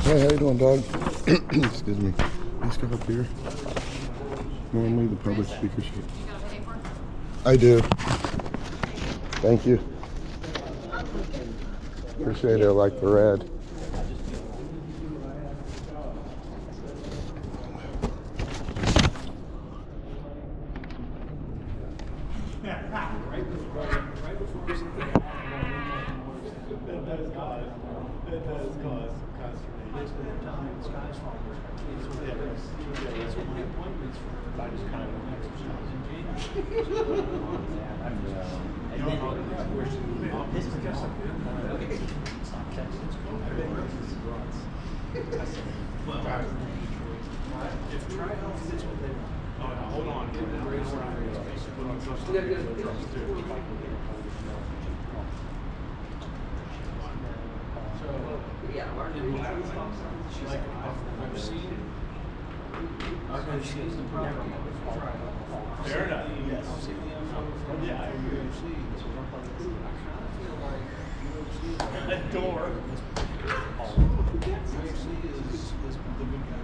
Hey, how you doing, dog? Excuse me. Please come up here. Normally the public speaker should. I do. Thank you. Appreciate it. I like the red. It does cause consternation. That's what my appointments for. I just kind of next job in January. This is just stop texting. If trial fits what they want. Oh, no, hold on. Like I've seen the problem. Fair enough. Yes. Yeah, I agree. I kind of feel like that door. UFC is the good guy.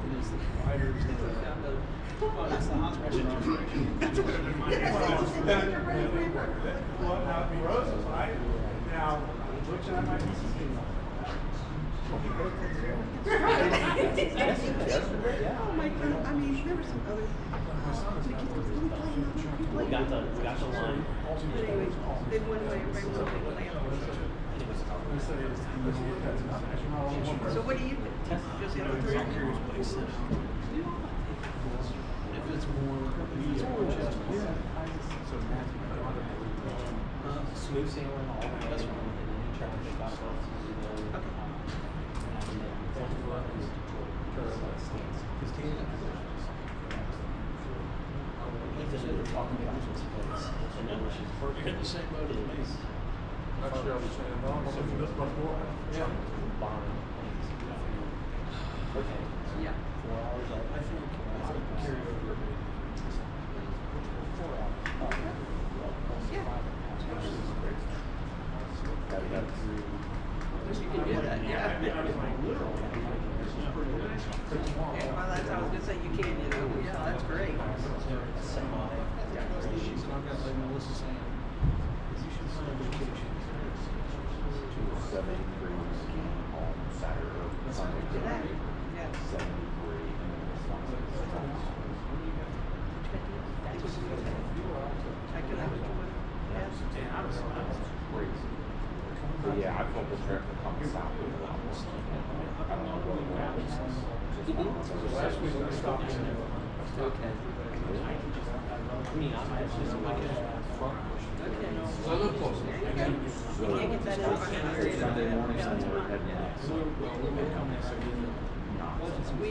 It is the providers that well, it's the hospital. Well, now Rosa, right? Now, which I might be seeing. Oh my God! I mean, there were some other. We got the line. But anyway, they went away. Everybody was over the lamp. So what do you think? Just the other three? I'm curious what he said. If it's more, Smooth sailing all the way. That's one. And then you try to pick up you're in the same boat as me. Actually, I was saying, no, so for this before. Yeah. Okay. Yeah. 4 hours. I think carry over. Yeah. You can do that. Yeah. Yeah. Well, that's how I was gonna say. You can. You know. Yeah. That's great. I've got like Melissa saying, you should sign a vacation. 73 on Saturday or Sunday. Yeah. 73 Checking out what you want. crazy. But yeah, I felt the traffic coming south with a lot more. I don't know what it was. Last week I stopped in. Okay. I mean, I'm actually so like So I live close. There you go. You can't get that in behind the area. Sunday morning, and we're heading out. We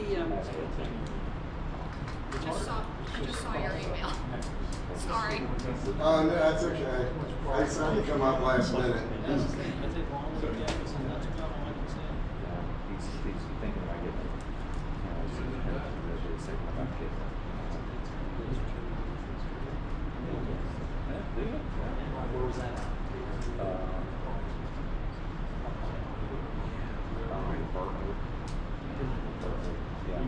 I just saw your email. Sorry. That's okay. I decided to come up last minute. He's thinking about getting Where was that at? Yeah.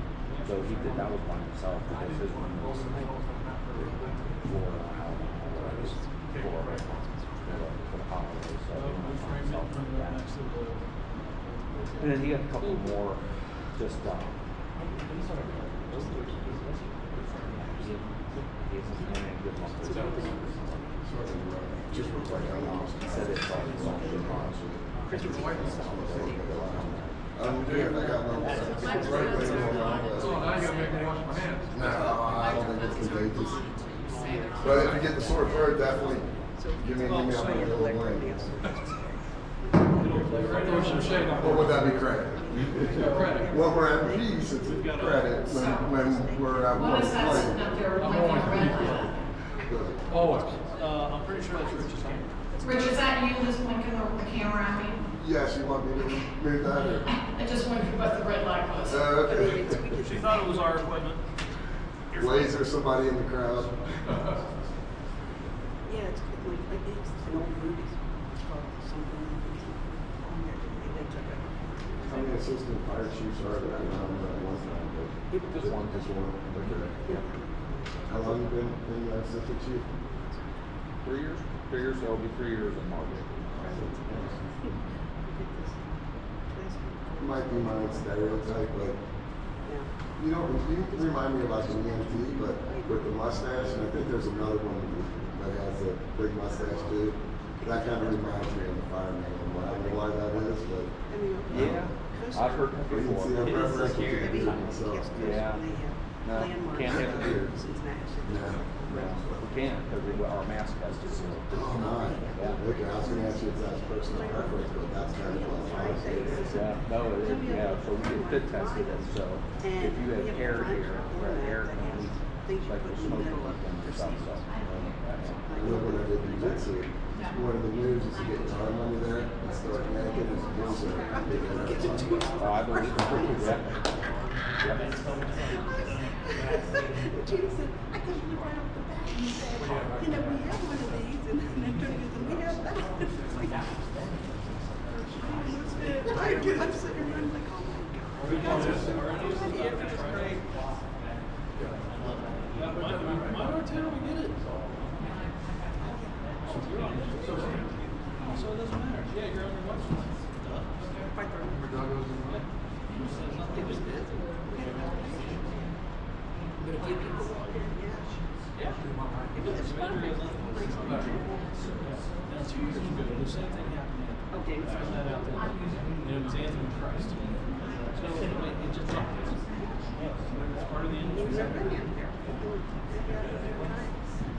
So he did that was by himself because his one was Florida, for the holidays. So he went by himself and that. And then he got a couple more just Just looks like said it's all I'm good. I got no. So now you gotta make me wash my hands. No, I don't think it's contagious. But if you get the sore throat, definitely give me an email. I'll get a little link. Throw some shade on Or would that be credit? credit. When we're at peace, it's credit. When we're at What is that work, sitting up there? I'm always Always. I'm pretty sure that's Rich's game. Rich, is that you just blinking the camera at me? yes, you want me to move that or? I just wondered what the red light was. Okay. She thought it was our equipment. Laser somebody in the crowd. yeah, it's like it's an old movie. it's called something. They took it. How many assistant fire chiefs are there? I don't know at one time, but Just one. just one. Okay. Yeah. How long you been assistant chief? 3 years? 3 years, so it'll be 3 years in March. Might be my own stereotype, but you know, you remind me of like an EMT, but with the mustache, and I think there's another one that has a big mustache too. That kind of reminds me of the fireman. I don't know why that is, but Yeah, I've heard that you can see before. our preference with Maybe, the so. Yeah. No, landmarks. can't have the beard. Yeah. We can't, because our mask has to seal. Oh, my. Yeah. Okay, I was going to ask you if that's personal preference, but that's kind of what I was saying. Yeah, no, yeah, so we get fit tested, and so if you have hair here, or hair can leak, like you're smoking or something, so. I know when I did jiu-jitsu, one of the moves is to get your arm under there and start yanking and pulls it. Oh, I believe it, yeah. Yep. Judy said, I couldn't look right off the bat. He said, you know, we have one of these, and then Tony said, we have that. It's like, I'm sitting around like, oh my God. Yeah, it was great. Mine are too, we get it. So it doesn't matter. Yeah, you're on your watch. Quite the It was busy. But a few people walked in, yeah. It was fun. Now, 2 years ago, the same thing happened. Okay. I found that out there. And it was Anthony Christ. So it just happens. It's part of the We've industry. never been in there.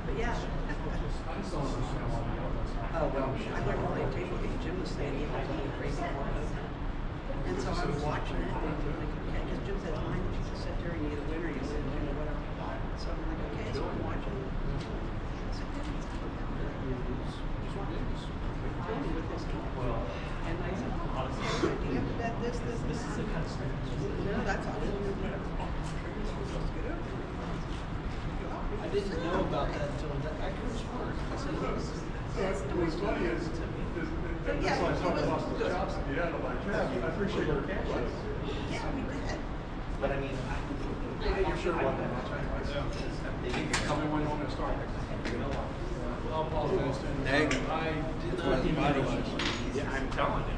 But yeah. Oh, well, I learned to play table game. Jim was saying he had to be crazy for us. And so I was watching it, and I'm like, okay, because Jim said, mine, you just sit there and you either win or you lose, or whatever. So I'm like, okay, so I'm watching. So Tell me what this is. And I said, oh, do you have to bet this, and This is the kind of stuff. no, that's all. I didn't know about that until I could have sworn. I said, Yes, it was Funny is, But yeah, that's why I it thought I was lost the good. jobs at the end. I'm like, yeah, I appreciate your cash. Yeah, we did. But I mean, I'm sure it wasn't that much. Tell me when you want me to start. I'll apologize to him. Hey. I did not even realize. Yeah, I'm telling you.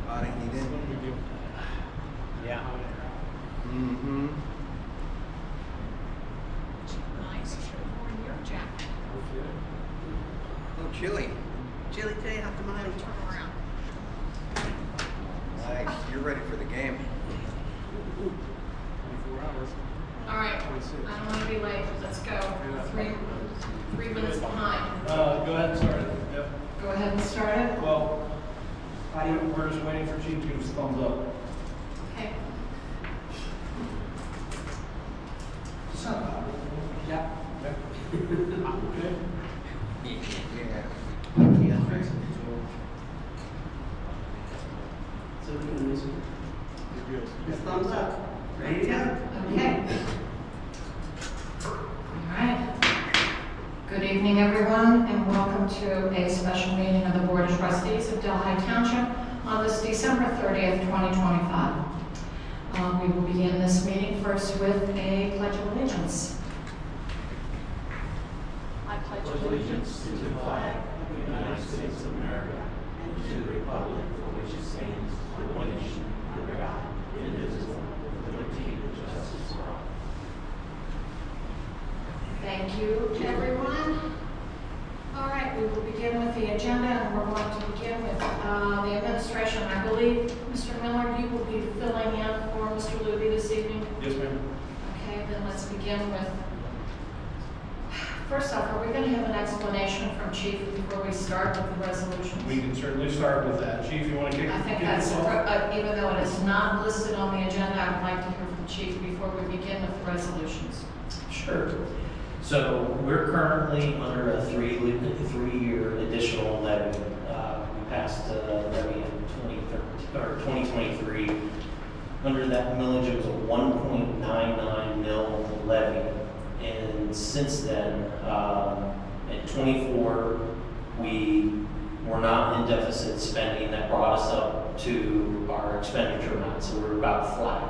Body, he didn't. No big deal. yeah. Mm-hmm. Nice, you should have worn your jacket. Oh, chilly. Chili today after mine. Turn around. Nice. You're ready for the game. 24 hours. All right, I don't want to be late. Let's go. Three minutes behind. Go ahead and start it. Yep. Go ahead and start it. Well, we're just waiting for Chief to give us a thumbs up. Okay. Yeah. Okay. Yeah. So we can listen. Just thumbs up. Ready to go? Okay. All right. Good evening, everyone, and welcome to a special meeting of the Board of Trustees of Delhi Township on this December 30th, 2025. We will begin this meeting first with a pledge of allegiance. I pledge allegiance to the flag of the United States of America and to the republic for which it stands, one nation, under God, indivisible, with liberty and justice for all. Thank you, everyone. All right, we will begin with the agenda, and we're going to begin with the administration. I believe, Mr. Miller, you will be filling in for Mr. Luby this evening. Yes, ma'am. Okay, then let's begin with, first off, are we going to have an explanation from Chief before we start with the resolutions? We can certainly start with that. Chief, you want to kick I think kick that's, us off? even though it is not listed on the agenda, I'd like to hear from Chief before we begin with the resolutions. Sure. So we're currently under a three-year additional levy. We passed the levy in 2023. Under that millage, it was a 1.99 mil levy. And since then, at 24, we we're not in deficit spending. That brought us up to our expenditure amount, so we're about flat.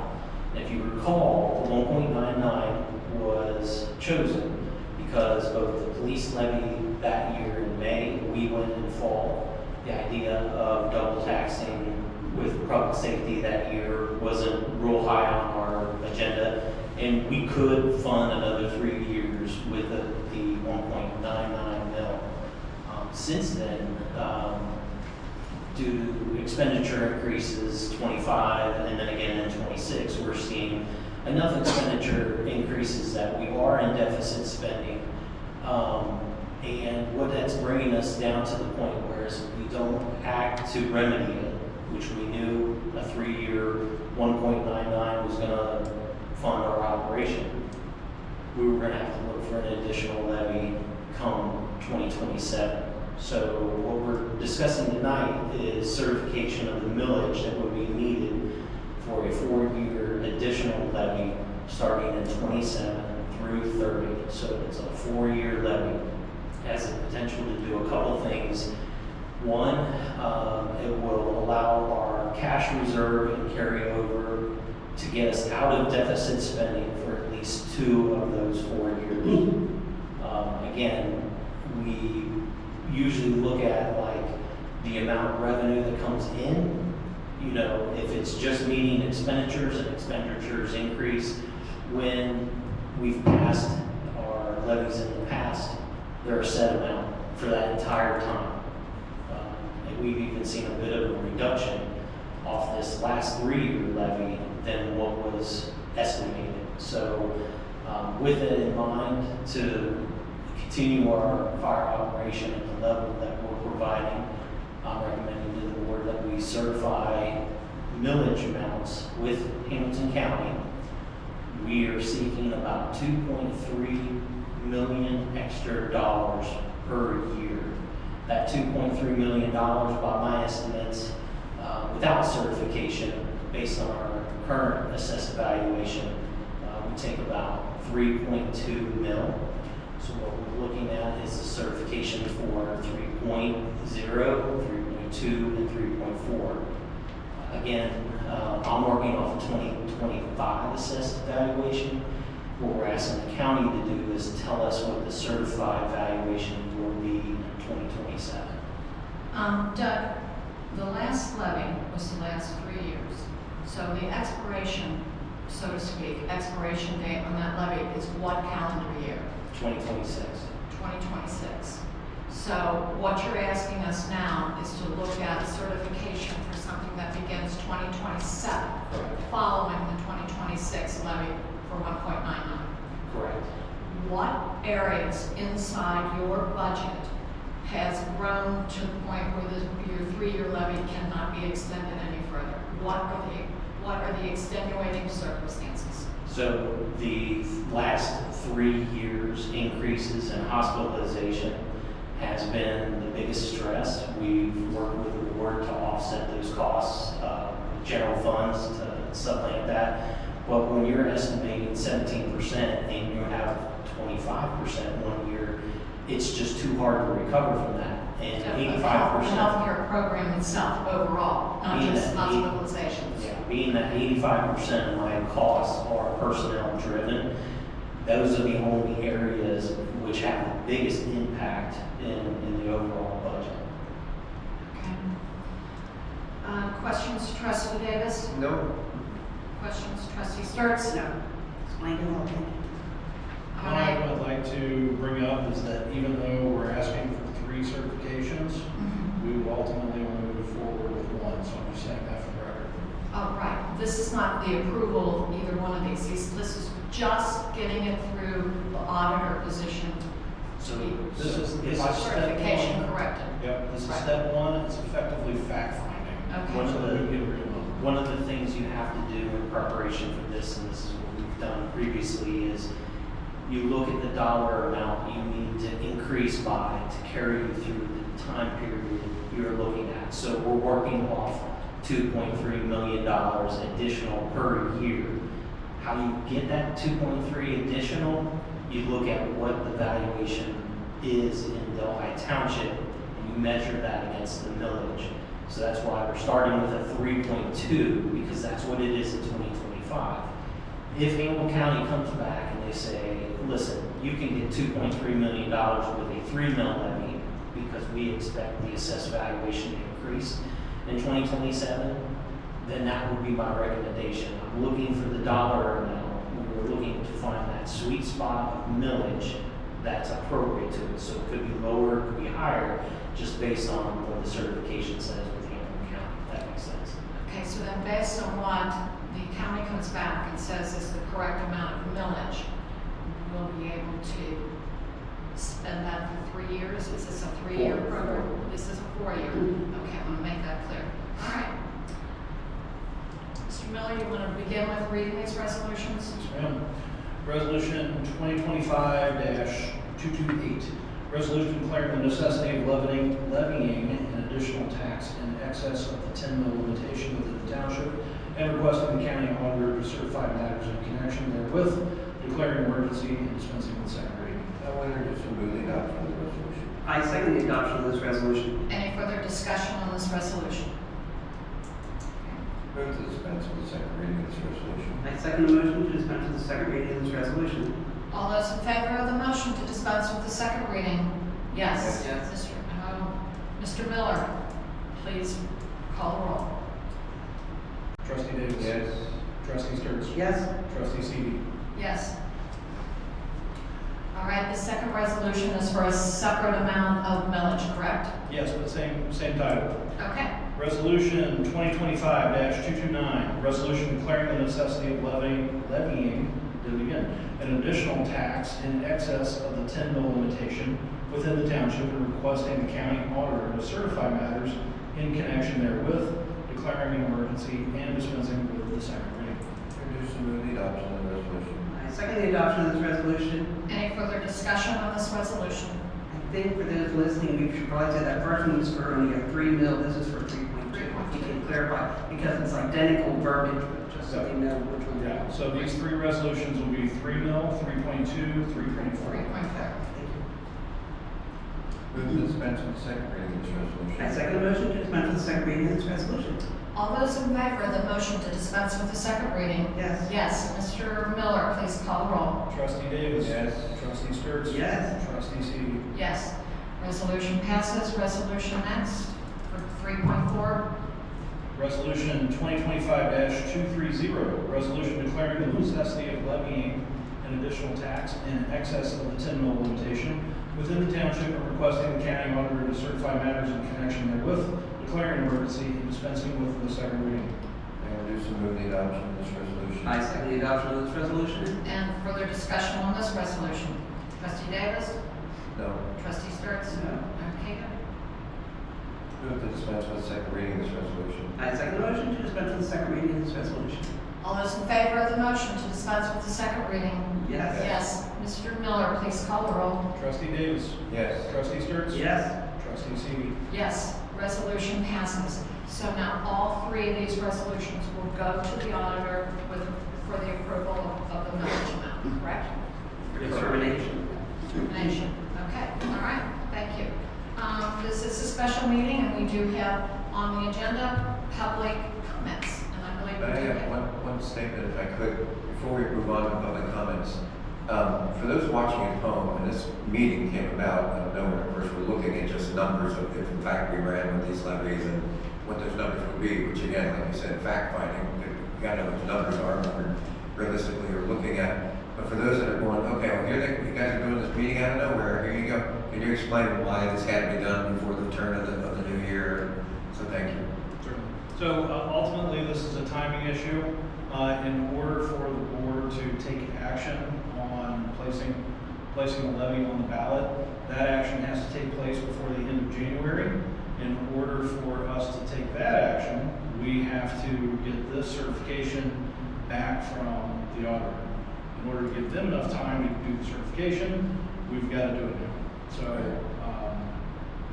And if you recall, 1.99 was chosen because both the police levy that year in May, we went in fall. The idea of double taxing with public safety that year wasn't real high on our agenda, and we could fund another 3 years with the 1.99 mil. Since then, due to expenditure increases 25 and then again in 26, we're seeing enough expenditure increases that we are in deficit spending. And what that's bringing us down to the point where we don't act to remedy it, which we knew a 3-year 1.99 was going to fund our operation. We were going to have to look for an additional levy come 2027. So what we're discussing tonight is certification of the millage that would be needed for a 4-year additional levy starting in 27 through 30. So it's a 4-year levy. It has the potential to do a couple things. One, it will allow our cash reserve and carryover to get us out of deficit spending for at least 2 of those 4 years. Again, we usually look at like the amount of revenue that comes in. You know, if it's just meeting expenditures and expenditures increase, when we've passed our levies in the past, they're a set amount for that entire time. And we've even seen a bit of a reduction off this last 3-year levy than what was estimated. So with it in mind, to continue our fire operation at the level that we're providing, I'm recommending to the board that we certify millage amounts with Hamilton County. We are seeking about $2.3 million extra dollars per year. That $2.3 million, by my estimates, without certification, based on our current assessed valuation, we take about 3.2 mil. So what we're looking at is a certification for 3.0, 3.2, and 3.4. Again, I'm working off a 2025 assessed valuation. What we're asking the county to do is tell us what the certified valuation will be in 2027. Doug, the last levy was the last 3 years. So the expiration, so to speak, expiration date on that levy is what calendar year? 2026. 2026. So what you're asking us now is to look at certification for something that begins 2027, following the 2026 levy for 1.99. Correct. What areas inside your budget has grown to the point where your 3-year levy cannot be extended any further? What are the extenuating circumstances? So the last 3 years increases in hospitalization has been the biggest stress. We've worked with the board to offset those costs, general funds to supplement that. But when you're estimating 17% and you have 25% 1 year, it's just too hard to recover from that. And 85%. The healthcare program itself overall, not Being just that hospitalizations. Yeah, being that 85% of my costs are personnel driven, those are the only areas which have the biggest impact in the overall budget. Okay. Questions, Trustee Davis? No. Questions, Trustee Sturts? No. Explain it all. All What I right. would like to bring up is that even though we're asking for 3 certifications, Mhm. we will ultimately move forward with 1, so I'm just saying that for the record. Oh, right. This is not the approval of either one of these. This is just getting it through the auditor position So to be This is certification step 1. corrected. Yep, this is Right. step 1, it's effectively fact finding. Okay. One So of that the- we get a real number. One of the things you have to do in preparation for this, and this is what we've done previously, is you look at the dollar amount you need to increase by to carry you through the time period you're looking at. So we're working off $2.3 million additional per year. How you get that 2.3 additional, you look at what the valuation is in Delhi Township, and you we measure that against the millage. So that's why we're starting with a 3.2, because that's what it is in 2025. If Hamilton County comes back and they say, listen, you can get $2.3 million with a 3 mill levy because we expect the assessed valuation to increase in 2027, then that would be my recommendation. I'm looking for the dollar amount. We're looking to find that sweet spot of millage that's appropriate to it. So it could be lower, it could be higher, just based on what the certification says with Hamilton County, if that makes sense. Okay, so then based on what the county comes back and says is the correct amount of millage, we'll be able to spend that for 3 years? Is this a 3-year program? This is a 4-year. Okay, I'm gonna make that clear. All right. Mr. Miller, you want to begin with reading these resolutions? Yes, ma'am. Resolution 2025-228. Resolution declaring the necessity of levying an additional tax in excess of the 10 mil limitation within the township and requesting the county auditor to certify matters in connection therewith, declaring emergency and dispensing with second reading. I will introduce and move the adoption of the resolution. I second the adoption of this resolution. Any further discussion on this resolution? Move to dispense with the second reading of this resolution. I second the motion to dispense with the second reading of this resolution. All those in favor of the motion to dispense with the second reading? Yes. Yes. Mr. Miller, please call the roll. Trustee Davis. Yes. Trustee Sturts. Yes. Trustee Seavey. Yes. All right, the second resolution is for a separate amount of millage, correct? Yes, but same title. Okay. Resolution 2025-229, resolution declaring the necessity of levying an additional tax in excess of the 10 mil limitation within the township and requesting the county auditor to certify matters in connection therewith, declaring an emergency and dispensing with the second reading. Introduce and move the adoption of the resolution. I second the adoption of this resolution. Any further discussion on this resolution? I think for those listening, we should probably say that first one was for only a 3 mil, this is for 3.2. If you can clarify, because it's identical verbiage, but just so they know which one. Yeah, so these three resolutions will be 3 mil, 3.2, 3.4. 3.5. Move to dispense with the second reading of this resolution. I second the motion to dispense with the second reading of this resolution. All those in favor of the motion to dispense with the second reading? Yes. Yes. Mr. Miller, please call the roll. Trustee Davis. Yes. Trustee Sturts. Yes. Trustee Seavey. Yes. Resolution passes. Resolution next for 3.4. Resolution 2025-230, resolution declaring the necessity of levying an additional tax in excess of the 10 mil limitation within the township and requesting the county auditor to certify matters in connection therewith, declaring an emergency and dispensing with the second reading. I introduce and move the adoption of this resolution. I second the adoption of this resolution. And further discussion on this resolution? Trustee Davis? No. Trustee Sturts? No. Okay. Move to dispense with the second reading of this resolution. I second the motion to dispense with the second reading of this resolution. All those in favor of the motion to dispense with the second reading? Yes. Yes. Mr. Miller, please call the roll. Trustee Davis. Yes. Trustee Sturts. Yes. Trustee Seavey. Yes. Resolution passes. So now all three of these resolutions will go to the auditor for the approval of the millage amount, correct? For determination. Determination. Okay, all right, thank you. This is a special meeting and we do have on the agenda public comments. And I believe But I we do have one statement, if I could, before we move on to public comments. For those watching at home, when this meeting came about, out of nowhere, of course, we're looking at just numbers of if in fact we ran with these levies and what those numbers would be, which again, like you said, fact finding, you gotta know what the numbers are, what we're realistically are looking at. But for those that are going, okay, well, here you guys are doing this meeting out of nowhere, here you go. Can you explain why this had to be done before the turn of the new year? So thank you. So ultimately, this is a timing issue. In order for the board to take action on placing a levy on the ballot, that action has to take place before the end of January. In order for us to take that action, we have to get this certification back from the auditor. In order to give them enough time to do the certification, we've got to do it now. So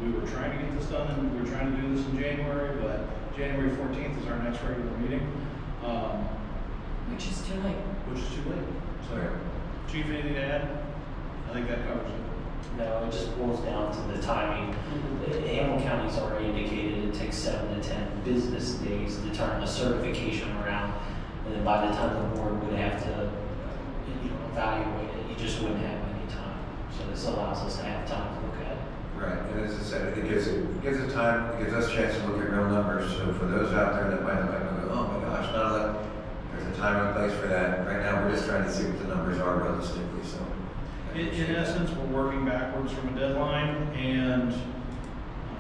we were trying to get this done, and we were trying to do this in January, but January 14th is our next regular meeting, which is too late. which is too late. So, Chief, anything to add? I think that covers it. No, it just boils down to the timing. Hamilton has already indicated it takes 7 to 10 business days to turn the certification around. And then by the time the board would have to, evaluate it, you just wouldn't have any time. So this allows us to have time to look at it. Right, and as I said, it gives us time, it gives us a chance to look at real numbers. So for those out there that might go, oh my gosh, not enough. There's a time and place for that. Right now, we're just trying to see what the numbers are realistically. So, In essence, we're working backwards from a deadline, and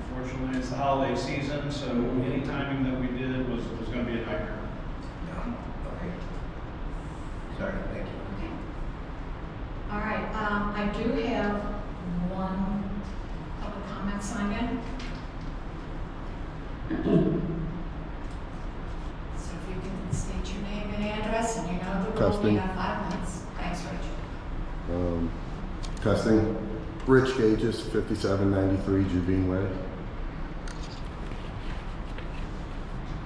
unfortunately, it's the holiday season, so any timing that we did was going to be a nightmare. yeah, okay. Sorry, thank you. All right, I do have one public comment signed in. So if you can state your name and address, and you know the rule, Testing. we have 5 minutes. Thanks, Rich. Testing. Rich Gages, 5793 Juvine Way.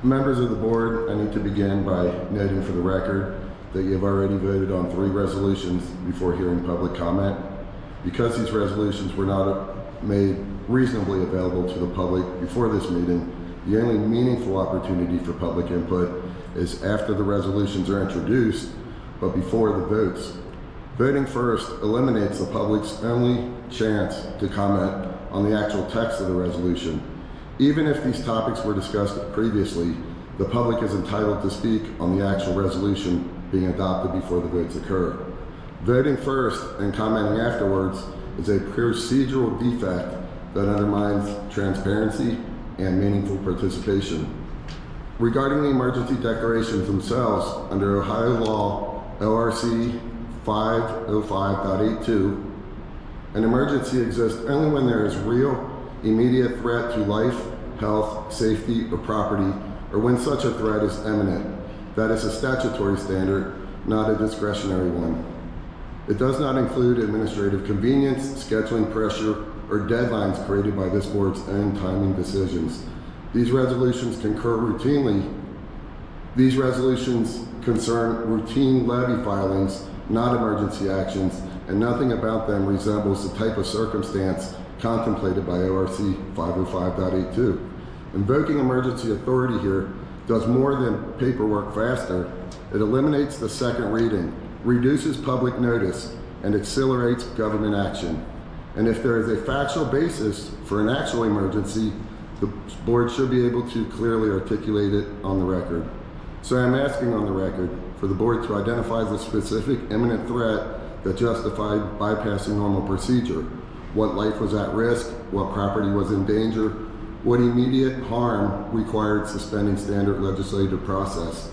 Members of the board, I need to begin by noting for the record that you have already voted on 3 resolutions before hearing public comment. Because these resolutions were not made reasonably available to the public before this meeting, the only meaningful opportunity for public input is after the resolutions are introduced, but before the votes. Voting first eliminates the public's only chance to comment on the actual text of the resolution. Even if these topics were discussed previously, the public is entitled to speak on the actual resolution being adopted before the votes occur. Voting first and commenting afterwards is a procedural defect that undermines transparency and meaningful participation. Regarding the emergency declarations themselves, under Ohio law, ORC 505.82, an emergency exists only when there is real, immediate threat to life, health, safety, or property, or when such a threat is imminent. That is a statutory standard, not a discretionary one. It does not include administrative convenience, scheduling pressure, or deadlines created by this board's own timing decisions. These resolutions These resolutions concern routine levy filings, not emergency actions, and nothing about them resembles the type of circumstance contemplated by ORC 505.82. Invoking emergency authority here does more than paperwork faster. It eliminates the second reading, reduces public notice, and accelerates government action. And if there is a factual basis for an actual emergency, the board should be able to clearly articulate it on the record. So I'm asking on the record for the board to identify the specific imminent threat that justified bypassing normal procedure. What life was at risk, what property was in danger, what immediate harm required suspending standard legislative process.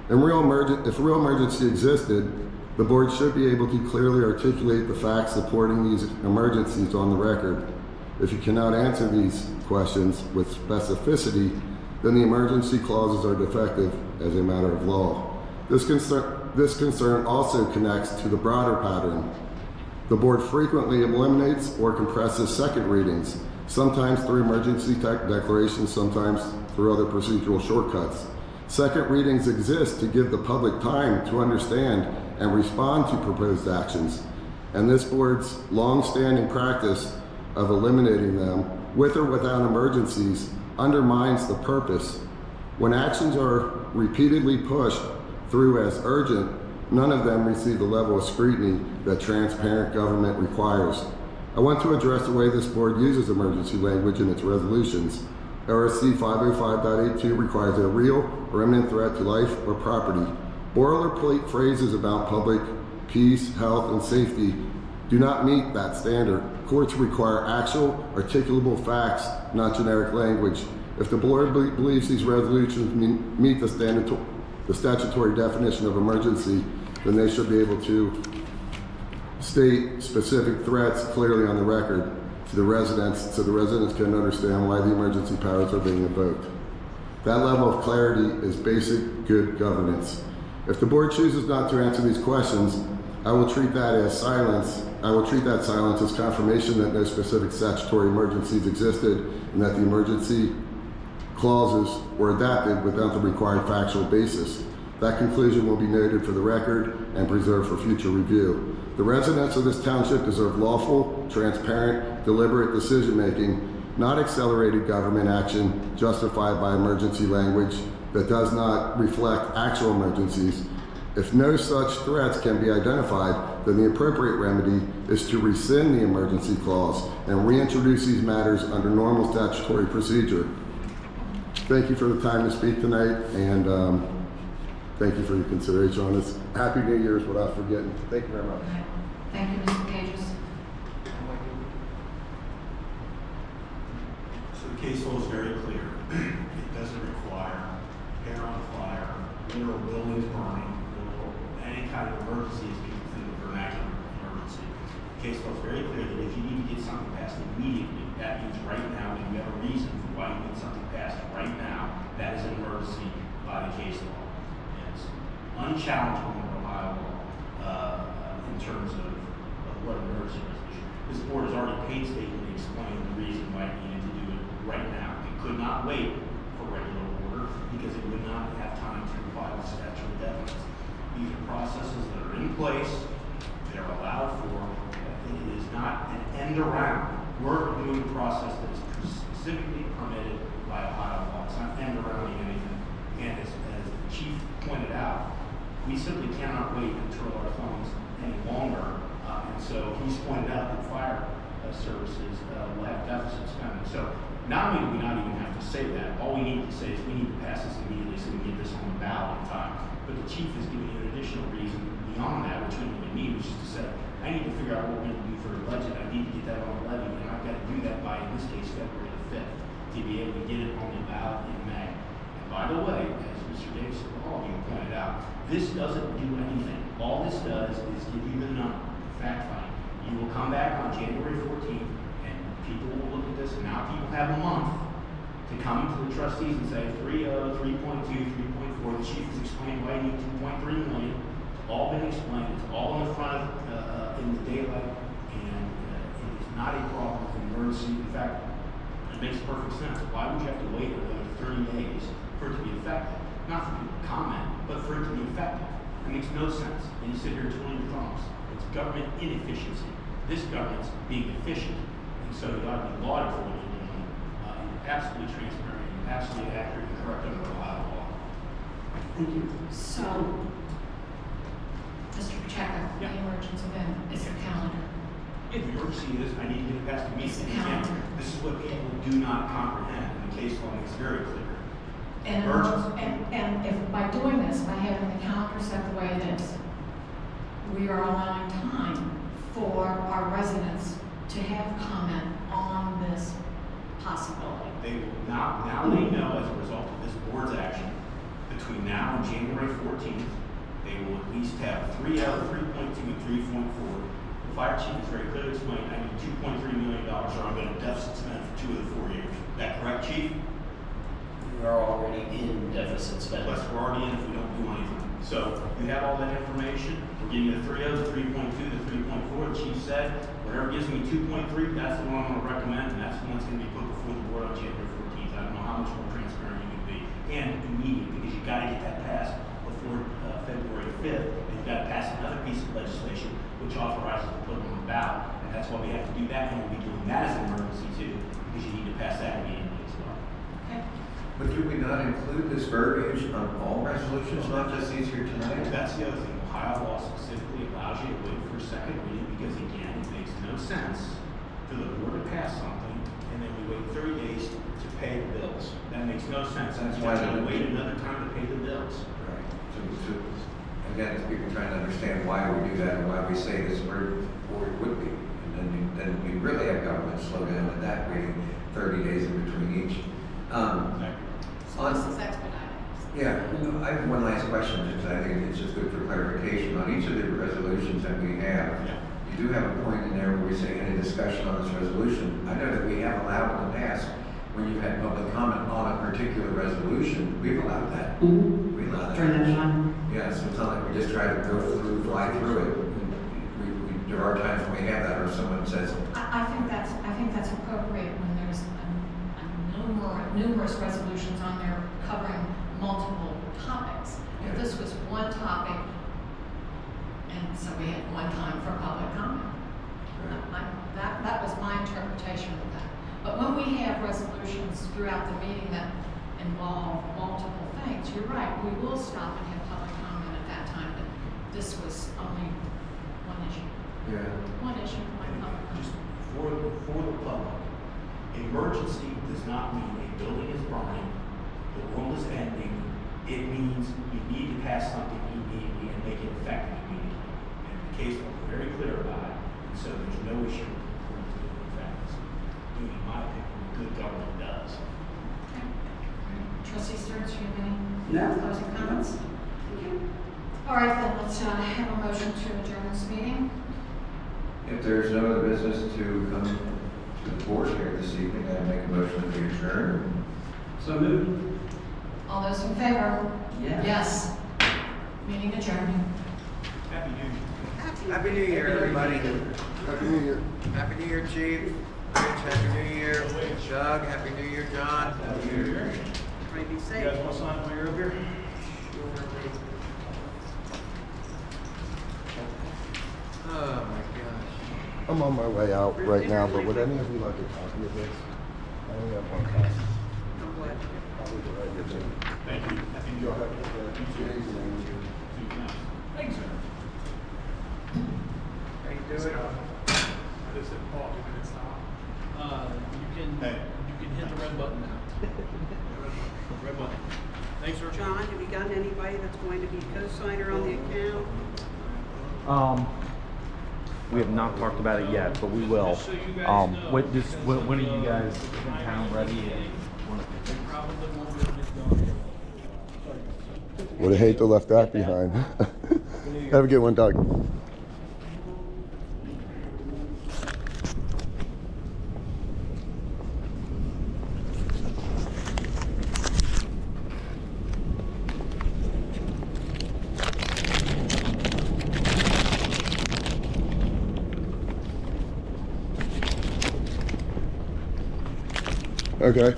If real emergency existed, the board should be able to clearly articulate the facts supporting these emergencies on the record. If you cannot answer these questions with specificity, then the emergency clauses are defective as a matter of law. This concern also connects to the broader pattern. The board frequently eliminates or compresses second readings, sometimes through emergency declarations, sometimes through other procedural shortcuts. Second readings exist to give the public time to understand and respond to proposed actions, and this board's long-standing practice of eliminating them, with or without emergencies, undermines the purpose. When actions are repeatedly pushed through as urgent, none of them receive the level of scrutiny that transparent government requires. I want to address the way this board uses emergency language in its resolutions. ORC 505.82 requires a real or imminent threat to life or property. Boilerplate phrases about public peace, health, and safety do not meet that standard. Courts require actual, articulable facts, not generic language. If the board believes these resolutions meet the statutory definition of emergency, then they should be able to state specific threats clearly on the record to the residents, so the residents can understand why the emergency powers are being invoked. That level of clarity is basic good governance. If the board chooses not to answer these questions, I will treat that as silence. I will treat that silence as confirmation that no specific statutory emergencies existed and that the emergency clauses were adapted without the required factual basis. That conclusion will be noted for the record and preserved for future review. The residents of this township deserve lawful, transparent, deliberate decision-making not accelerated government action justified by emergency language that does not reflect actual emergencies. If no such threats can be identified, then the appropriate remedy is to rescind the emergency clause and reintroduce these matters under normal statutory procedure. Thank you for the time to speak tonight, and thank you for your consideration on this. Happy New Year's without forgetting. Thank you very much. Thank you, Mr. Pages. So the case law is very clear. It doesn't require hair on fire, literal buildings burning, or any kind of emergency as people think of vernacular emergency. The case law is very clear that if you need to get something passed immediately, that means right now, and you have a reason for why you need something passed right now, that is an emergency by the case law. And it's unchallengeable in Ohio law in terms of what an emergency resolution. This board has already painstakingly explained the reason why it needed to do it right now. It could not wait for regular order because it would not have time to comply with statutory deadlines. These are processes that are in place, they're allowed for. It is not an end around. We're doing a process that is specifically permitted by Ohio law. It's not end arounding anything. And as the chief pointed out, we simply cannot wait until our thumbs any longer. And so he's pointed out that fire services will have deficit spending. So not only do we not even have to say that, all we need to say is we need to pass this immediately so we can get this on the ballot in time. But the chief is giving you an additional reason beyond that, which we don't need, which is to say, I need to figure out what we're going to do for the budget. I need to get that on the levy, and I've got to do that by, in this case, February the 5th, to be able to get it on the ballot in May. And by the way, as Mr. Davis pointed out, this doesn't do anything. All this does is give you the number, fact finding. You will come back on January 14th, and people will look at this, and now people have a month to come to the trustees and say 3.0, 3.2, 3.4. The chief has explained why you need 2.3 million. It's all been explained. It's all in the front of in the daylight, and it is not a problem with emergency. In fact, it makes perfect sense. Why would you have to wait another 30 days for it to be effective? Not for people to comment, but for it to be effective. It makes no sense. And you sit here twiddling your thumbs. It's government inefficiency. This government's being efficient, and so you ought to be lauded for what you're doing. Absolutely transparent, and absolutely accurate and correct under Ohio law. Thank you. So, Mr. Pacheco, the emergency then is the calendar. Yeah, the emergency is, I need to get it passed immediately. Again, this is what people do not comprehend, and the case law makes very clear. And if by doing this, by having the calendar set the way it is, we are allowing time for our residents to have comment on this possibility. They will now they know as a result of this board's action, between now and January 14th, they will at least have 3 out of 3.2 and 3.4. The fire chief is very clear to explain, I need $2.3 million or I'm going to deficit spend for 2 of the 4 years. Is that correct, chief? We are already in deficit spending. Plus, we're already in if we don't do anything. So you have all that information. We're giving you the 3.0, the 3.2, the 3.4. The chief said, whatever gives me 2.3, that's the one I'm going to recommend, and that's the one that's going to be put before the board on January 14th. I don't know how much more transparent you can be. And immediate, because you got to get that passed before February 5th, and you've got to pass another piece of legislation which authorizes to put it on the ballot. And that's why we have to do that, and we'll be doing that as an emergency too, because you need to pass that immediately as well. Okay. But do we not include this verbiage on all resolutions, not just these here tonight? That's the other thing. Ohio law specifically allows you to wait for a second reading because, again, it makes no sense for the board to pass something and then we wait 30 days to pay the bills. That makes no sense. That's You why have to the- wait another time to pay the bills. Right. So, again, it's people trying to understand why we do that and why we say this word or it would be. And then we really have government slow down at that, waiting 30 days in between each. So this is expedited. Yeah, I have one last question, because I think it's just good for clarification. On each of the resolutions that we have, you do have a point in there where we say any discussion on this resolution. I know that we have allowed in the past, when you've had public comment on a particular resolution, we've allowed that. We allow that. Yeah, so it's not like we just try to go through, fly through it. There are times when we have that, or someone says, I think that's appropriate when there's numerous resolutions on there covering multiple topics. If this was one topic, and so we had one time for public comment. That was my interpretation of that. But when we have resolutions throughout the meeting that involve multiple things, you're right, we will stop and have public comment at that time, but this was only one issue. Yeah. One issue, one public Just comment. for the public, emergency does not mean a building is burning, the world is ending. It means you need to pass something immediately and make it effective immediately. And the case law is very clear about it, and so there's no issue according to the facts. In my opinion, what good government does. Okay. Trustee Sturts, do you have any No. closing comments? All right, then, let's have a motion to adjourn this meeting. If there's no other business to come to the board here this evening, I make a motion to adjourn. So moved. All those in favor? Yes. Yes. Meeting adjourned. Happy New Year. Happy New Year, everybody. Happy New Year. Happy New Year, Chief. Rich, Happy New Year. Doug, Happy New Year, John. Happy New Year. Everybody be You safe. guys want to sign while you're up here? Oh, my gosh. I'm on my way out right now, but would any of you like a copy of this? I only have one copy. I'm glad. Probably the right here, too. Thank you. Happy New Y'all Year. have Thanks, sir. How you doing? You can hit the red button now. Red button. Thanks, sir. John, have you gotten anybody that's going to be co-signer on the account? We have not talked about it yet, but we will. Just so you guys know, When are you guys in town ready? Probably won't be able to get done. Would have hate to left that behind. Have a good one, Doug. Okay.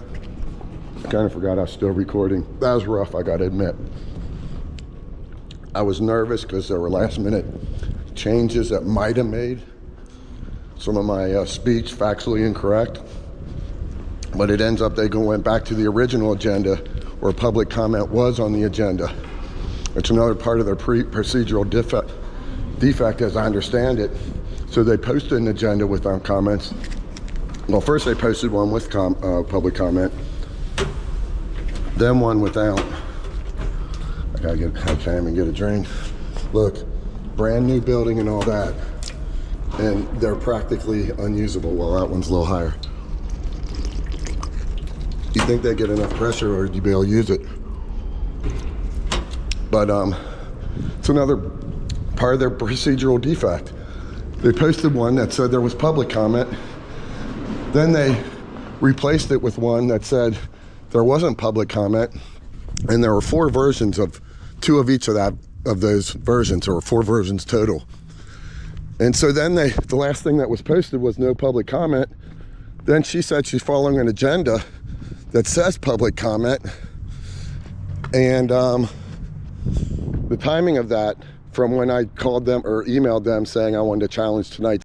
I kind of forgot I was still recording. That was rough, I gotta admit. I was nervous because there were last minute changes that might have made some of my speech factually incorrect. But it ends up they went back to the original agenda where public comment was on the agenda. It's another part of their procedural defect as I understand it. So they posted an agenda without comments. Well, first they posted one with public comment, then one without. I can't even get a drink. Look, brand new building and all that, and they're practically unusable. Well, that one's a little higher. You think they get enough pressure, or you'd be able to use it? But it's another part of their procedural defect. They posted one that said there was public comment. Then they replaced it with one that said there wasn't public comment, and there were 4 versions of 2 of each of those versions. There were 4 versions total. And so then the last thing that was posted was no public comment. Then she said she's following an agenda that says public comment, and the timing of that from when I called them or emailed them saying I wanted to challenge tonight's